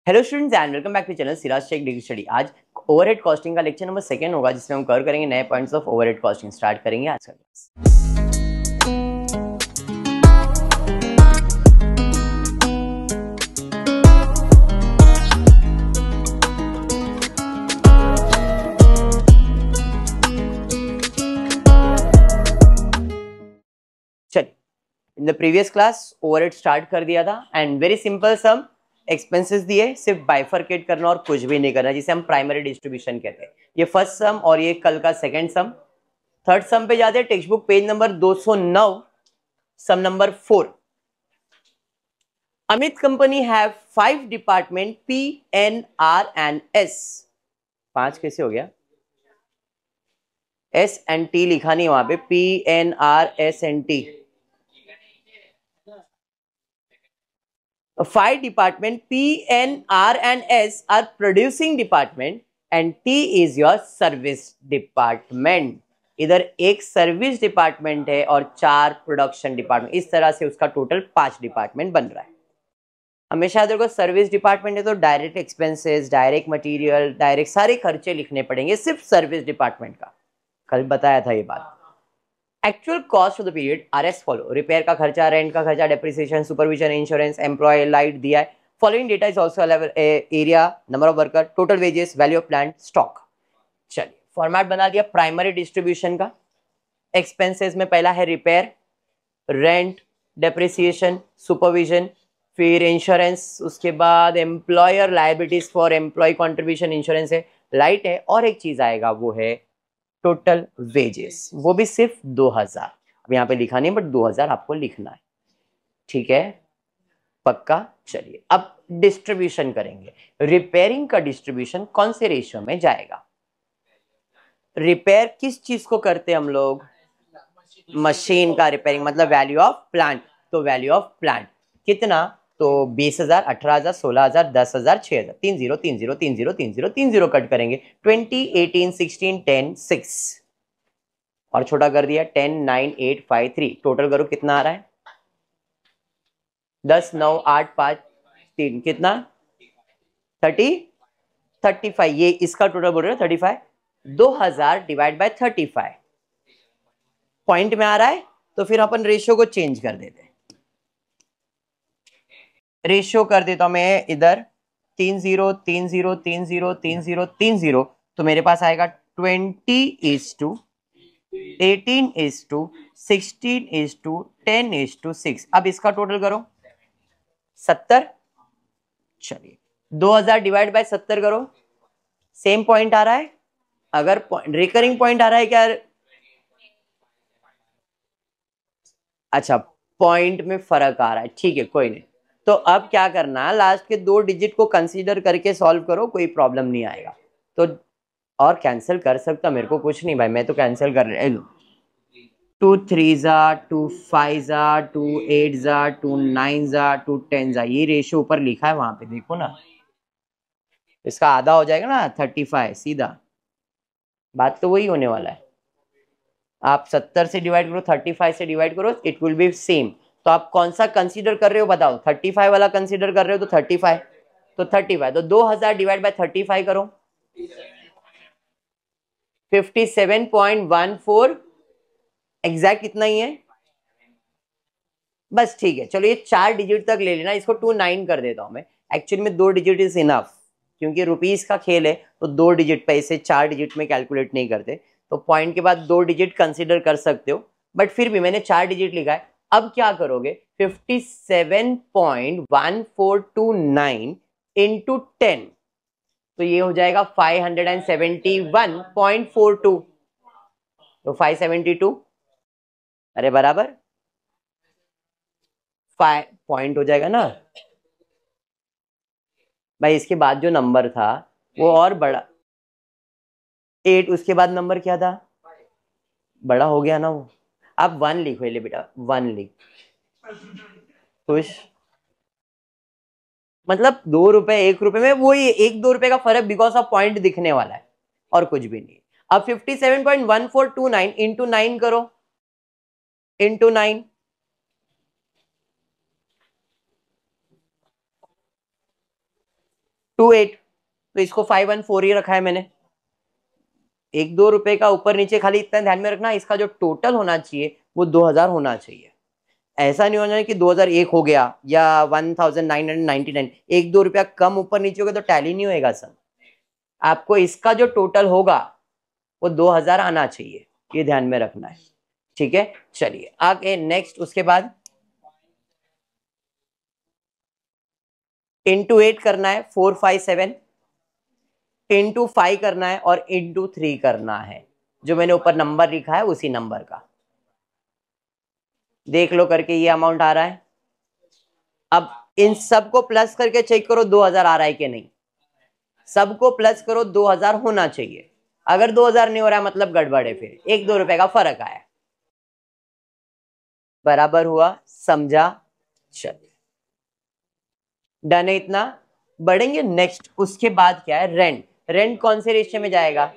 Hello students and welcome back to channel Siraj Shaikh degree study. आज overhead costing का lecture number 2 होगा, जिसमें हम कवर करेंगे नए points of overhead costing. Start करेंगे आज का क्लास। चलिए, in the previous class overhead start कर दिया था and very simple sum expenses दिए, सिर्फ बाइफरकेट करना और कुछ भी नहीं करना, जिसे हम प्राइमरी डिस्ट्रीब्यूशन कहते हैं। ये फर्स्ट सम और ये कल का सेकंड सम। थर्ड सम पे जाते हैं, text book page number 209, sum number 4। Amit company have 5 department P, N, R and S। 5 कैसे हो गया? S and T लिखा नहीं वहां पे, P, N, R, S and T। 5 department P, N, R and S are producing department and T is your service department। इधर एक service department है और 4 प्रोडक्शन डिपार्टमेंट। इस तरह से उसका टोटल 5 डिपार्टमेंट बन रहा है। हमेशा इधर को सर्विस डिपार्टमेंट है तो direct expenses, direct material, direct सारे खर्चे लिखने पड़ेंगे सिर्फ सर्विस डिपार्टमेंट का। कल बताया था ये बात। Actual cost of the period are as follow. Repair का खर्चा, रेंट का खर्चा, depreciation, supervision, insurance, employ, light दिया है। Following data is also area, number of worker, total wages, value of plant, stock. चलिए, फॉर्मेट बना दिया प्राइमरी डिस्ट्रीब्यूशन का। एक्सपेंसेस में पहला है रिपेयर, रेंट, डेप्रिसिएशन, सुपरविजन, फिर इंश्योरेंस, उसके बाद employer liabilities for employ contribution, insurance है, लाइट है, और एक चीज आएगा वो है टोटल वेजेस, वो भी सिर्फ 2000। अब यहाँ पे लिखा नहीं, बट 2000 आपको लिखना है, ठीक है? पक्का? चलिए, अब डिस्ट्रीब्यूशन करेंगे। रिपेयरिंग का डिस्ट्रीब्यूशन कौन से रेशियो में जाएगा? रिपेयर किस चीज को करते हैं हम लोग? मशीन का रिपेयरिंग, मतलब वैल्यू ऑफ प्लांट। तो वैल्यू ऑफ प्लांट कितना? तो 20,000, 18,000, 16,000, 10,000, 6,000, 30, 30, 30, 30, 30 कट करेंगे। 20, 18, 16, 10, 6 और छोटा कर दिया 10, 9, 8, 5, 3। टोटल करो कितना आ रहा है? 10, 9, 8, 5, 3 कितना? 30, 35। ये इसका टोटल बोल रहे हो 35। 2000 डिवाइड बाय 35 पॉइंट में आ रहा है, तो फिर अपन रेशियो को चेंज कर देते हैं। रेशियो कर देता हूं मैं इधर 30, 30, 30, 30, 30, तो मेरे पास आएगा 20:18:16:10:6। अब इसका टोटल करो 70। चलिए, 2000 डिवाइड बाय 70 करो, सेम पॉइंट आ रहा है? अगर रिकरिंग पॉइंट आ रहा है क्या? अच्छा, पॉइंट में फर्क आ रहा है, ठीक है, कोई नहीं। तो अब क्या करना, लास्ट के 2 डिजिट को कंसीडर करके सॉल्व करो, कोई प्रॉब्लम नहीं आएगा। तो और कैंसिल कर सकता, मेरे को कुछ नहीं भाई, मैं तो कैंसिल कर रहा हूं। 2 3 2 5 2 8 2 9 2 10। ये रेशियो ऊपर लिखा है, वहां पे देखो ना, इसका आधा हो जाएगा ना 35 सीधा। बात तो वही होने वाला है। आप 70 से डिवाइड करो, 35 से डिवाइड करो, इट विल बी सेम। तो आप कौन सा कंसीडर कर रहे हो बताओ? 35 वाला कंसीडर कर रहे हो तो 35, तो 35, तो 2000 डिवाइड बाय 35 करो, 57.14। एग्जैक्ट इतना ही है, बस ठीक है। चलो, ये 4 डिजिट तक ले लेना, इसको 29 कर देता हूं मैं। एक्चुअली में 2 डिजिट इज इनफ, क्योंकि रुपीस का खेल है, तो 2 डिजिट पे, इसे 4 डिजिट में कैलकुलेट नहीं करते। तो पॉइंट के बाद 2 डिजिट कंसीडर कर सकते हो, बट फिर भी मैंने 4 डिजिट लिखा है। अब क्या करोगे? 57.1429 इंटू 10, तो ये हो जाएगा 571.42। तो 572, अरे बराबर 5 पॉइंट हो जाएगा ना भाई। इसके बाद जो नंबर था वो और बड़ा, 8, उसके बाद नंबर क्या था? बड़ा हो गया ना वो। अब 1 लिखो, ले बेटा 1 लिख, खुश। मतलब 2 रुपए 1 रुपए में वही 1-2 रुपए का फर्क बिकॉज ऑफ पॉइंट दिखने वाला है, और कुछ भी नहीं। अब 57.1429 इंटू 9 करो, इंटू 9, 28, तो इसको 514 ही रखा है मैंने। 1-2 रुपए का ऊपर नीचे, खाली इतना ध्यान में रखना, इसका जो टोटल होना चाहिए वो 2000 होना चाहिए। ऐसा नहीं होना चाहिए कि 2001 हो गया या 1999, 1-2 रुपया कम ऊपर नीचे हो गया तो टैली नहीं होएगा सर। आपको इसका जो टोटल होगा वो 2000 आना चाहिए, ये ध्यान में रखना है। ठीक है, चलिए आगे नेक्स्ट। उसके बाद इंटू 8 करना है 457, इंटू 5 करना है और इंटू 3 करना है। जो मैंने ऊपर नंबर लिखा है उसी नंबर का देख लो करके, ये अमाउंट आ रहा है। अब इन सबको प्लस करके चेक करो 2000 आ रहा है कि नहीं। सबको प्लस करो, 2000 होना चाहिए। अगर 2000 नहीं हो रहा है मतलब गड़बड़ है, फिर 1-2 रुपए का फर्क आया। बराबर हुआ, समझा? चलिए डन है इतना। बढ़ेंगे नेक्स्ट। उसके बाद क्या है, रेंट। रेंट कौन से रेशियो में जाएगा?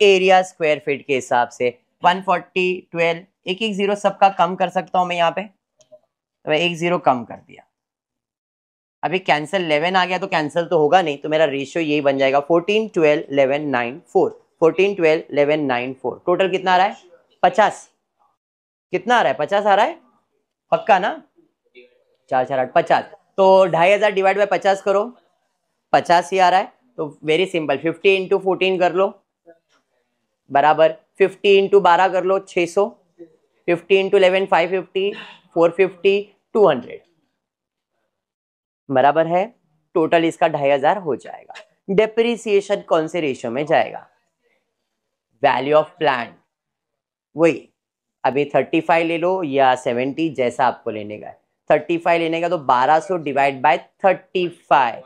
एरिया स्क्वायर फीट के हिसाब से। 140, 12, एक एक जीरो सबका कम कर सकता हूं मैं यहाँ पे, तो मैं एक जीरो कम कर दिया। अभी कैंसिल 11 आ गया तो कैंसिल तो होगा नहीं, तो मेरा रेशियो यही बन जाएगा 14, 12, 11, 9, 4। 14, 12, 11, 9, 4। टोटल कितना आ रहा है? 50। कितना आ रहा है? 50 आ रहा है, पक्का ना? 4 4 8 50। तो 2500 डिवाइड बाय 50 करो, 50 ही आ रहा है। तो वेरी सिंपल, 50 इंटू 14 कर लो, बराबर 50 इंटू 12 कर लो 600, 50 इंटू 11 550, 450, 200, बराबर है। टोटल इसका 2500 हो जाएगा। डेप्रिसिएशन कौन से रेशियो में जाएगा? वैल्यू ऑफ प्लांट, वही अभी 35 ले लो या 70, जैसा आपको लेने का है। 35 लेने का तो 1200 डिवाइड बाय 35,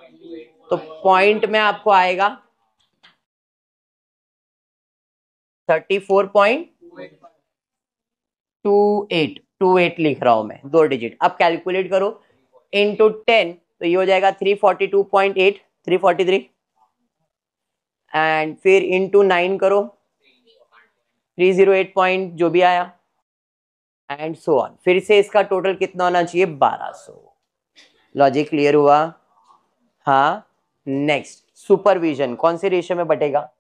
तो पॉइंट में आपको आएगा 34.28 लिख रहा हूं मैं, 2 डिजिट। अब कैलकुलेट करो, इंटू 10 तो ये हो जाएगा 342.8, 343, एंड फिर इंटू 9 करो 308 पॉइंट जो भी आया, एंड सो ऑन। फिर से इसका टोटल कितना होना चाहिए? 1200। लॉजिक क्लियर हुआ? हाँ। नेक्स्ट, सुपरविजन कौन से रेशियो में बटेगा?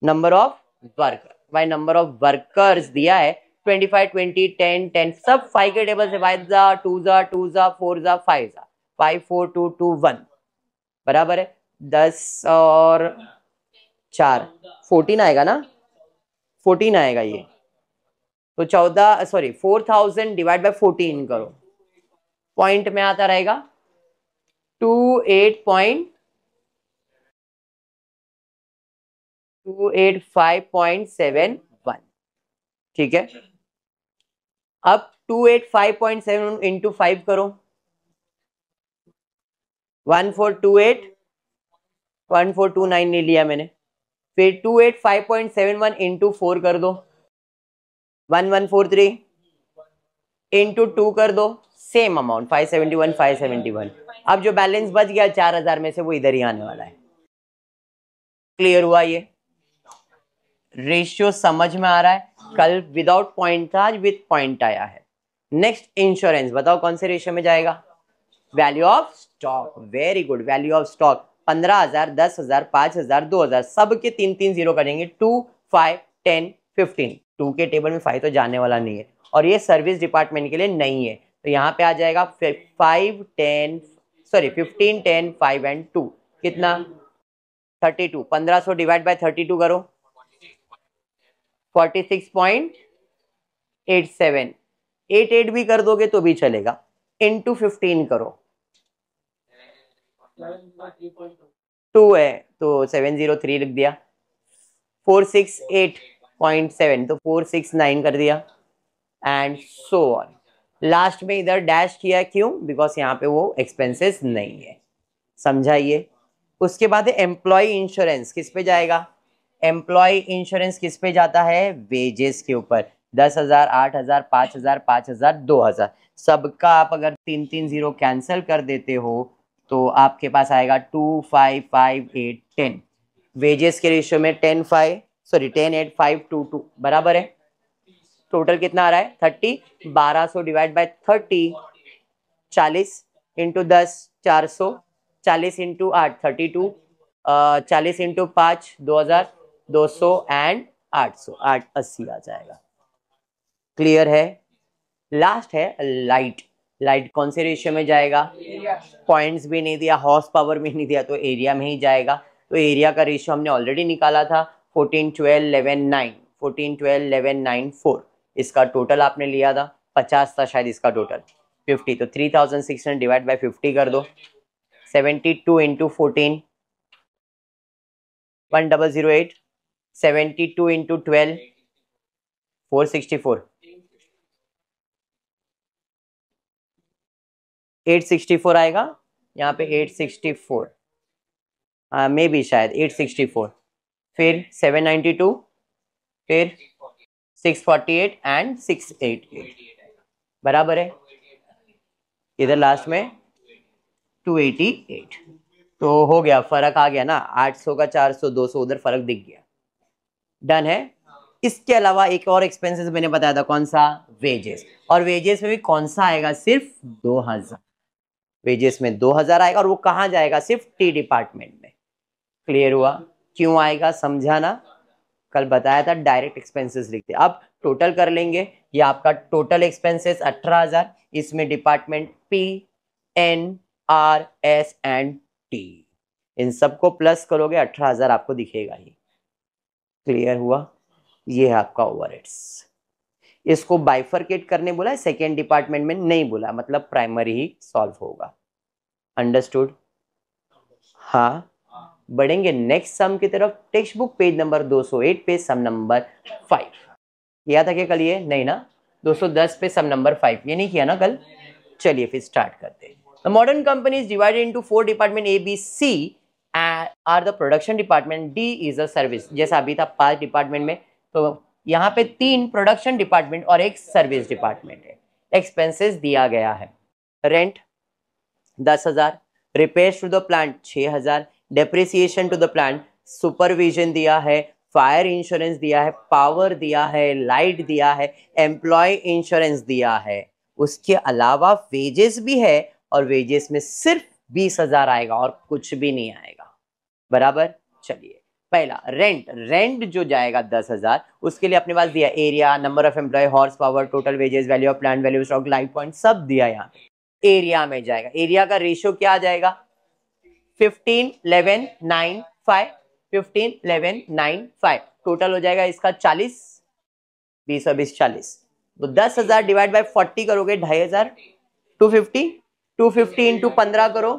Number of worker by number of workers दिया है। 25, 20, 10, 10 सब 5 के टेबल से, 5 जा 2 जा 2 जा 4 जा 5 जा 5 4 2 2 1, बराबर है 10 और 4 14 आएगा ना? 14 आएगा ये, तो 14 सॉरी 4000 डिवाइड बाय 14 करो, पॉइंट में आता रहेगा 285.71। ठीक है, अब 285.7 इंटू 5 करो, 1428, 1429 नहीं लिया मैंने। फिर 285.71 इंटू 4 कर दो, 1143, इंटू 2 कर दो, सेम अमाउंट 571, 571। अब जो बैलेंस बच गया 4000 में से वो इधर ही आने वाला है। क्लियर हुआ? ये रेशियो समझ में आ रहा है? कल विदाउट पॉइंट था, आज विद पॉइंट आया है। नेक्स्ट, इंश्योरेंस बताओ कौन से रेशियो में जाएगा? Value of stock, very good. Value of stock 15,000, 10,000, 5,000, 2,000 सबके 3 0 करेंगे, 2, 5, 10, 15। 2 के टेबल में 5 तो जाने वाला नहीं है, और ये सर्विस डिपार्टमेंट के लिए नहीं है, तो यहाँ पे आ जाएगा 5, 10 सॉरी 15, 10, 5 एंड 2 कितना? 32। 1500 डिवाइड बाय 32 करो, 46.87। 88 भी कर दोगे तो भी चलेगा, इंटू 15 करो, 2 है तो 703 लिख दिया, 468.7 तो 469 कर दिया, एंड सो ऑन। लास्ट में इधर डैश किया, क्यों? बिकॉज यहाँ पे वो एक्सपेंसेस नहीं है, समझाइए। उसके बाद एम्प्लॉय इंश्योरेंस किस पे जाएगा? एम्प्लॉय इंश्योरेंस किस पे जाता है? वेजेस के ऊपर। 10,000, 8,000, 5,000, 5,000, 2,000 सबका आप अगर 3 0 कैंसिल कर देते हो तो आपके पास आएगा 2, 5, 5, 8, 10। वेजेस के रेशियो में 10, 5 सॉरी 10, 8, 5, 2, 2 बराबर है। टोटल कितना आ रहा है? 30। 1200 divide by 30, 40 into 10, 400, 40 into 8 32, 40 into 5 2000, 200 and 800, 880 आ जाएगा। क्लियर है। लास्ट है लाइट। लाइट कौन से रेशियो में जाएगा? पॉइंट्स भी नहीं दिया, हॉर्स पावर भी नहीं दिया, तो एरिया में ही जाएगा। तो एरिया का रेशियो हमने ऑलरेडी निकाला था 14 12 11 9, 14 12 11 9 4। इसका टोटल आपने लिया था 50 था शायद, इसका टोटल 50, तो 3600 डिवाइड बाय 50 कर दो। 72 इंटू 14 1008, 72 इंटू 12 464, 864 आएगा यहाँ पे, 864 मे बी शायद 864, फिर 792, फिर 648 एंड 688 बराबर है। इधर लास्ट में 288, तो हो गया, फर्क आ गया ना, 800 का 400 200 उधर फर्क दिख गया। डन है। इसके अलावा एक और एक्सपेंसेस मैंने बताया था, कौन सा? वेजेस। और वेजेस में भी कौन सा आएगा? सिर्फ 2000। वेजेस में 2000 आएगा, और वो कहाँ जाएगा? सिर्फ टी डिपार्टमेंट में। क्लियर हुआ? क्यों आएगा समझा ना? कल बताया था डायरेक्ट एक्सपेंसेस लिखते। अब टोटल कर लेंगे। ये आपका टोटल एक्सपेंसेस 18,000, इसमें department P N R S and T, इन सबको प्लस करोगे 18,000 आपको दिखेगा ही। क्लियर हुआ? ये है आपका ओवरहेड्स। इसको बाइफरकेट करने बोला है, सेकेंड डिपार्टमेंट में नहीं बोला, मतलब प्राइमरी ही सॉल्व होगा। अंडरस्टूड? हाँ, बढ़ेंगे नेक्स्ट सम की तरफ। टेक्स्ट बुक पेज नंबर 208 पे सम नंबर 5 किया था क्या कल? ये नहीं ना, 210 पे सम नंबर 5 ये नहीं किया ना कल। चलिए फिर स्टार्ट करते हैं। The modern company is divided into 4 department, A B C are the production department, D is a service. जैसा अभी था 5 डिपार्टमेंट में, तो यहाँ पे 3 प्रोडक्शन डिपार्टमेंट और 1 सर्विस डिपार्टमेंट है। एक्सपेंसेस दिया गया है, rent 10,000, repairs to the plant 6,000, depreciation to the plant, supervision दिया है, फायर इंश्योरेंस दिया है, पावर दिया है, लाइट दिया है, एम्प्लॉय इंश्योरेंस दिया है। उसके अलावा वेजेस भी है, और वेजेस में सिर्फ 20,000 आएगा और कुछ भी नहीं आएगा। बराबर? चलिए, पहला रेंट। रेंट जो जाएगा 10,000, उसके लिए अपने पास दिया area, number of employ, horse power, total wages, value of plant, value stock, life point, सब दिया। यहाँ एरिया में जाएगा, एरिया का रेशियो क्या आ जाएगा? 15 11 9 5, 15 11 9 5, टोटल हो जाएगा इसका 40, 20 और 20 40, तो 10,000 डिवाइड बाय 40 करोगे 2,500, 250, 250 इंटू 15 करो,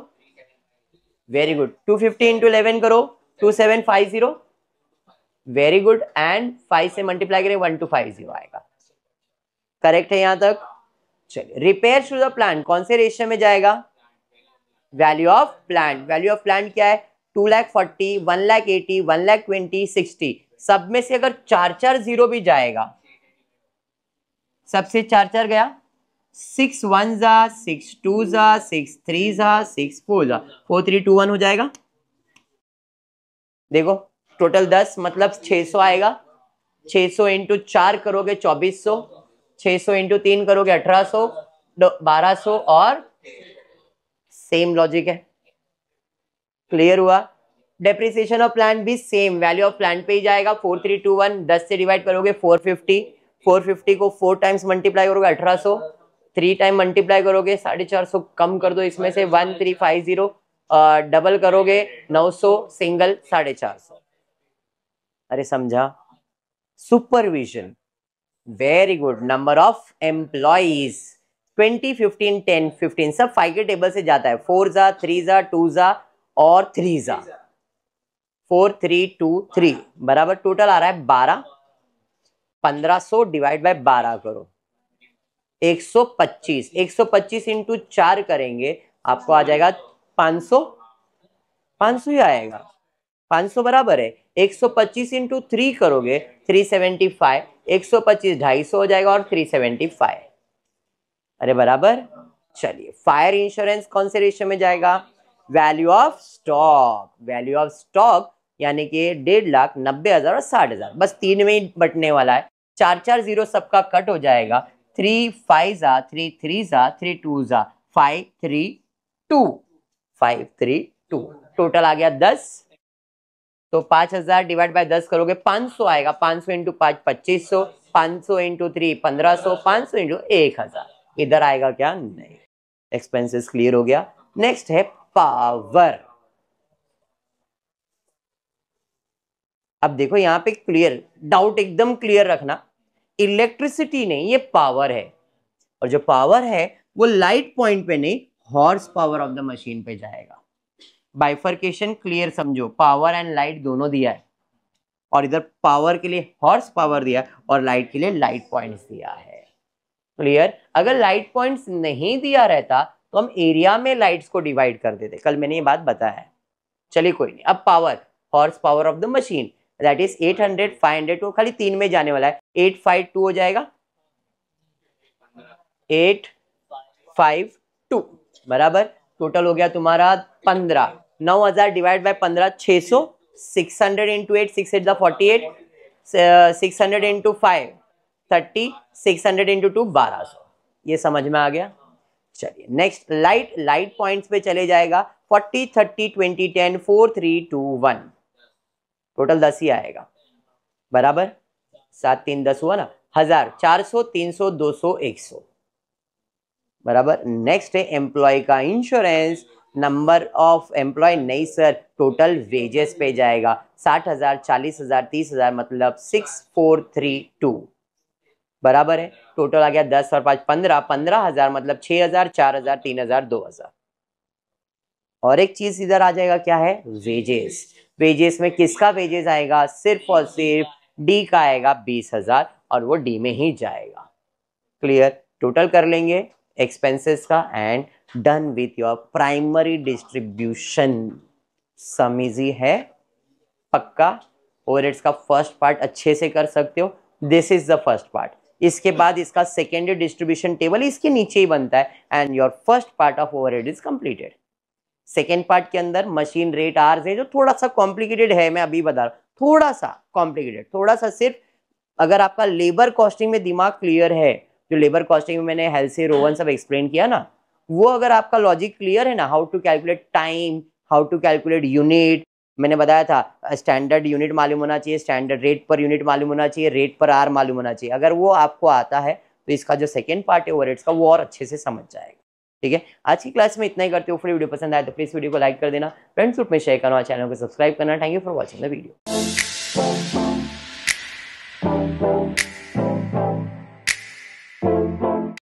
वेरी गुड, 250 इंटू 11 करो, 2750, वेरी गुड, एंड 5 से मल्टीप्लाई करें 1250 आएगा। करेक्ट है यहां तक? चलिए, रिपेयर टू द प्लांट कौन से रेशियो में जाएगा? Value of plant. Value of plant क्या है? 2,40,000, 1,80,000, 1,20,000, 60, सब में से अगर 4 जीरो भी जाएगा, सबसे 4 गया, 6 1 जा, 6 2 जा, 6 3 जा, 6 4 जा, 4 3 2 1 हो जाएगा। देखो टोटल 10 मतलब 600 आएगा। 600 इंटू 4 करोगे 2400, 600 इंटू 3 करोगे 1800, 1200, और सेम लॉजिक है। क्लियर हुआ? डेप्रिसिएशन ऑफ प्लांट भी सेम, वैल्यू ऑफ प्लांट पे ही जाएगा। 4321, 10 से डिवाइड करोगे 450, 450 को 4 टाइम्स मल्टीप्लाई करोगे 1800, 3 टाइम मल्टीप्लाई करोगे 450, कम कर दो इसमें से 1350, डबल करोगे 900, सिंगल 450। अरे समझा? Supervision, very good. Number of employees 20 15 10 15, सब 5 के टेबल से जाता है। 4 जा, 3 जा, 2 जा और 3 जा, 4 3 2 3 बराबर टोटल आ रहा है 12। 1500 डिवाइड बाय 12 करो, 125, 125 इंटू 4 करेंगे आपको आ जाएगा 500, 500 ही आएगा। 500 बराबर है 125 इंटू 3 करोगे 375, 125 250 हो जाएगा और 375। अरे बराबर। चलिए, फायर इंश्योरेंस कौन से रेशियो में जाएगा? Value of stock. Value of stock यानी कि 1,90,000 और 60,000, बस 3 में ही बटने वाला है। 4 जीरो सबका कट हो जाएगा। 3 5 जा, 3 3 जा, 3 2 जा, 5 3 2, 5 3 2, टोटल आ गया 10। तो 5000 डिवाइड बाय 10 करोगे 500 आएगा, 500 इंटू 5 2500, 500 इंटू 3 1500, 500 इंटू 1000। इधर आएगा क्या? नहीं। एक्सपेंसेस क्लियर हो गया। नेक्स्ट है पावर। अब देखो यहां पे क्लियर, डाउट एकदम क्लियर रखना, इलेक्ट्रिसिटी नहीं, ये पावर है। और जो पावर है वो लाइट पॉइंट पे नहीं, horse power of the machine पे जाएगा। बाइफर्केशन क्लियर समझो, पावर एंड लाइट दोनों दिया है, और इधर पावर के लिए हॉर्स पावर दिया है और लाइट के लिए लाइट पॉइंट्स दिया है। क्लियर? अगर लाइट पॉइंट्स नहीं दिया रहता तो हम एरिया में लाइट्स को डिवाइड कर देते, कल मैंने ये बात बताया है। चलिए कोई नहीं। अब power, horse power of the machine that is 800, 500, तो खाली 3 में जाने वाला है, 852 हो जाएगा, 852 बराबर। टोटल हो गया तुम्हारा 15। 9000 divide by 15 600, 600 into 8, 6 8 48, 600 into 5 30, 600 into 2 1200। ये समझ में आ गया? चलिए नेक्स्ट, लाइट, लाइट पॉइंट्स पे चले जाएगा, 40 30 20 10 4 3 2 1, टोटल 10 ही आएगा बराबर। 7 3 10 हुआ ना, 1000, 400 300 200 100 बराबर। नेक्स्ट है एम्प्लॉय का इंश्योरेंस। नंबर ऑफ एम्प्लॉय नहीं सर, टोटल वेजेस पे जाएगा, 60,000 40,000 30,000 मतलब 6432 बराबर है। टोटल आ गया 10 और 5 15, 15,000 मतलब 6,000 4,000 3,000 2,000। और एक चीज इधर आ जाएगा, क्या है? वेजेस। वेजेस में किसका वेजेस आएगा? सिर्फ और सिर्फ डी का आएगा 20,000, और वो डी में ही जाएगा। क्लियर? टोटल कर लेंगे एक्सपेंसेस का and done with your primary distribution. Sum easy है पक्का। ओवरहेड्स का फर्स्ट पार्ट अच्छे से कर सकते हो, this is the first part. इसके बाद इसका सेकेंडरी डिस्ट्रीब्यूशन टेबल इसके नीचे ही बनता है and your first part of overhead is completed. Second part के अंदर मशीन रेट आर्स है जो थोड़ा सा कॉम्प्लिकेटेड है, मैं अभी बता रहा हूँ, थोड़ा सा कॉम्प्लिकेटेड, थोड़ा सा। सिर्फ अगर आपका लेबर कॉस्टिंग में दिमाग क्लियर है, जो लेबर कॉस्टिंग में मैंने हेल्सी रोवन सब एक्सप्लेन किया ना, वो अगर आपका लॉजिक क्लियर है ना, how to calculate time, how to calculate unit, मैंने बताया था स्टैंडर्ड यूनिट मालूम होना चाहिए, स्टैंडर्ड रेट पर यूनिट मालूम होना चाहिए, रेट पर आर मालूम होना चाहिए। अगर वो आपको आता है तो इसका जो सेकंड पार्ट है ओवरहेड्स का, वो और अच्छे से समझ जाएगा। ठीक है, आज की क्लास में इतना ही करते हो। फिर वीडियो पसंद आए तो प्लीज वीडियो को लाइक कर देना, फ्रेंड्स ग्रुप में शेयर करना, चैनल को सब्सक्राइब करना। Thank you for watching the video.